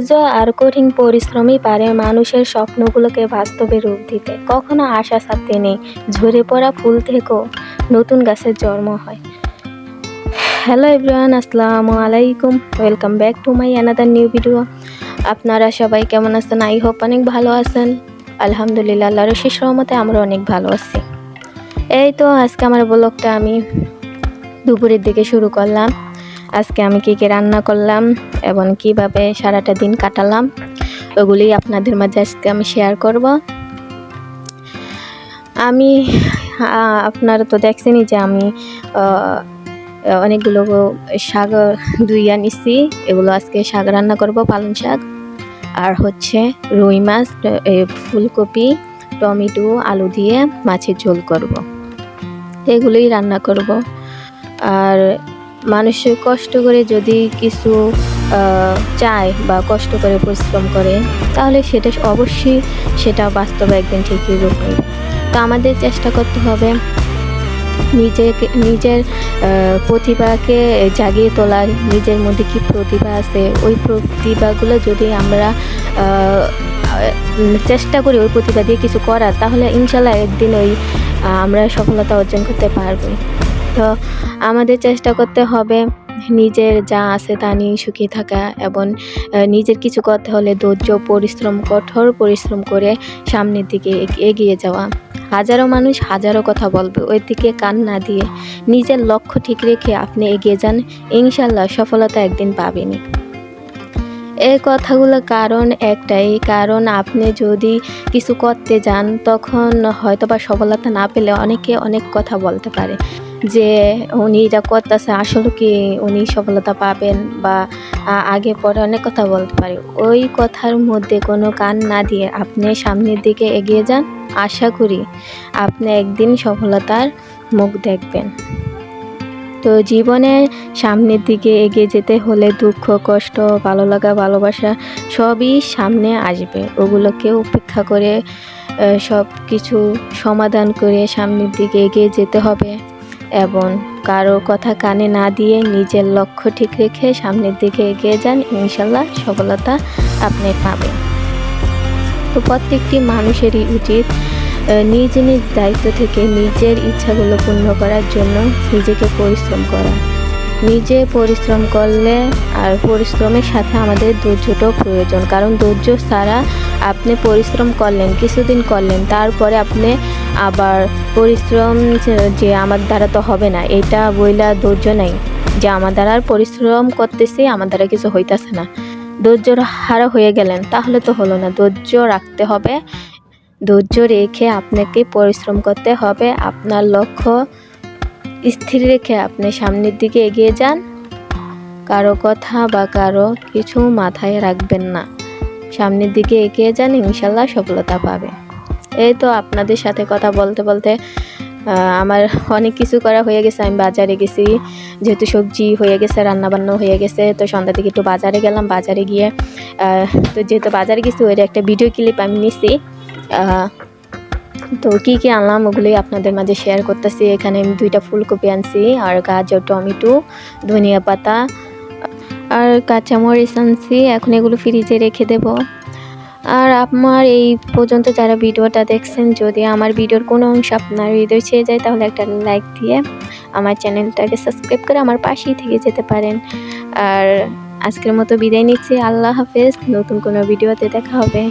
ধৈর্য আর কঠিন পরিশ্রমই পারে মানুষের স্বপ্নগুলোকে বাস্তবে রূপ দিতে। কখনো আশা ছাড়তে নেই, ঝরে পড়া ফুল থেকেও নতুন গাছের জন্ম হয়। হ্যালো এভরিওয়ান, আসসালামু আলাইকুম, welcome back to my another new video. আপনারা সবাই কেমন আছেন? আই হোপ অনেক ভালো আছেন। আলহামদুলিল্লাহ, আল্লাহর অশেষ রহমতে আমরা অনেক ভালো আছি। এই তো আজকে আমার ব্লগটা আমি দুপুরের দিকে শুরু করলাম। আজকে আমি কী রান্না করলাম এবং কিভাবে সারাটা দিন কাটালাম ওগুলি আপনাদের মাঝে আজকে আমি শেয়ার করব। আমি আপনারা তো দেখছেনই যে আমি অনেকগুলো শাক ধুইয়া নিছি। এগুলো আজকে শাক রান্না করব, পালং শাক, আর হচ্ছে রুই মাছ, ফুলকপি, টমেটো, আলু দিয়ে মাছের ঝোল করব। এগুলোই রান্না করব। আর মানুষ কষ্ট করে যদি কিছু চায় বা কষ্ট করে পরিশ্রম করে, তাহলে সেটা অবশ্যই সেটা বাস্তবে একদিন ঠিকই রূপ নেবে। তো আমাদের চেষ্টা করতে হবে নিজের প্রতিভাকে জাগিয়ে তোলার। নিজের মধ্যে কি প্রতিভা আছে, ওই প্রতিভাগুলো যদি আমরা চেষ্টা করি ওই প্রতিভা দিয়ে কিছু করার, তাহলে ইনশাল্লাহ একদিন আমরা সফলতা অর্জন করতে পারবো। তো আমাদের চেষ্টা করতে হবে নিজের যা আছে তা নিয়ে সুখী থাকা, এবং নিজের কিছু করতে হলে ধৈর্য, পরিশ্রম, কঠোর পরিশ্রম করে সামনের দিকে এগিয়ে যাওয়া। হাজারো মানুষ হাজারো কথা বলবে, ওই দিকে কান না দিয়ে নিজের লক্ষ্য ঠিক রেখে আপনি এগিয়ে যান, ইনশাল্লাহ সফলতা একদিন পাবেনই। এই কথাগুলো কারণ একটাই, কারণ আপনি যদি কিছু করতে যান তখন হয়তো বা সফলতা না পেলে অনেকে অনেক কথা বলতে পারে যে উনি এটা করতেছে, আসলে কি উনি সফলতা পাবেন, বা আগে পরে অনেক কথা বলতে পারে। ওই কথার মধ্যে কোনো কান না দিয়ে আপনি সামনের দিকে এগিয়ে যান, আশা করি আপনি একদিন সফলতার মুখ দেখবেন। তো জীবনে সামনের দিকে এগিয়ে যেতে হলে দুঃখ, কষ্ট, ভালো লাগা, ভালোবাসা সবই সামনে আসবে। ওগুলোকে উপেক্ষা করে সব কিছু সমাধান করে সামনের দিকে এগিয়ে যেতে হবে, এবং কারো কথা কানে না দিয়ে নিজের লক্ষ্য ঠিক রেখে সামনের দিকে এগিয়ে যান, ইনশাল্লাহ সফলতা আপনি পাবেন। তো প্রত্যেকটি মানুষেরই উচিত নিজ নিজ দায়িত্ব থেকে নিজের ইচ্ছাগুলো পূর্ণ করার জন্য নিজেকে পরিশ্রম করা। নিজে পরিশ্রম করলে, আর পরিশ্রমের সাথে আমাদের ধৈর্যটাও প্রয়োজন, কারণ ধৈর্য ছাড়া আপনি পরিশ্রম করলেন, কিছুদিন করলেন, তারপরে আপনি আবার পরিশ্রম যে আমার দ্বারা তো হবে না এটা বইলা ধৈর্য নেই যে আমার দ্বারা আর পরিশ্রম করতেছি, আমার দ্বারা কিছু হইতাছে না, ধৈর্য হারা হয়ে গেলেন, তাহলে তো হলো না। ধৈর্য রাখতে হবে, ধৈর্য রেখে আপনাকে পরিশ্রম করতে হবে। আপনার লক্ষ্য স্থির রেখে আপনি সামনের দিকে এগিয়ে যান, কারো কথা বা কারো কিছু মাথায় রাখবেন না, সামনের দিকে এগিয়ে যান, ইনশাল্লাহ সফলতা পাবে। এই তো আপনাদের সাথে কথা বলতে বলতে আমার অনেক কিছু করা হয়ে গেছে। আমি বাজারে গেছি, যেহেতু সবজি হয়ে গেছে, রান্নাবান্নাও হয়ে গেছে, তো সন্ধ্যা থেকে একটু বাজারে গেলাম। বাজারে গিয়ে তো যেহেতু বাজারে গেছি ওইটা একটা ভিডিও ক্লিপ আমি নিছি। তো কী কী আনলাম ওগুলোই আপনাদের মাঝে শেয়ার করতেছি। এখানে আমি 2টা ফুলকপি আনছি, আর গাজর, টমেটো, ধনিয়া পাতা আর কাঁচামরিচ আনছি। এখন এগুলো ফ্রিজে রেখে দেব। আর আমার এই পর্যন্ত যারা ভিডিওটা দেখছেন, যদি আমার ভিডিওর কোনো অংশ আপনার হৃদয় ছেয়ে যায়, তাহলে একটা লাইক দিয়ে আমার চ্যানেলটাকে সাবস্ক্রাইব করে আমার পাশেই থেকে যেতে পারেন। আর আজকের মতো বিদায় নিচ্ছি, আল্লাহ হাফেজ। নতুন কোনো ভিডিওতে দেখা হবে।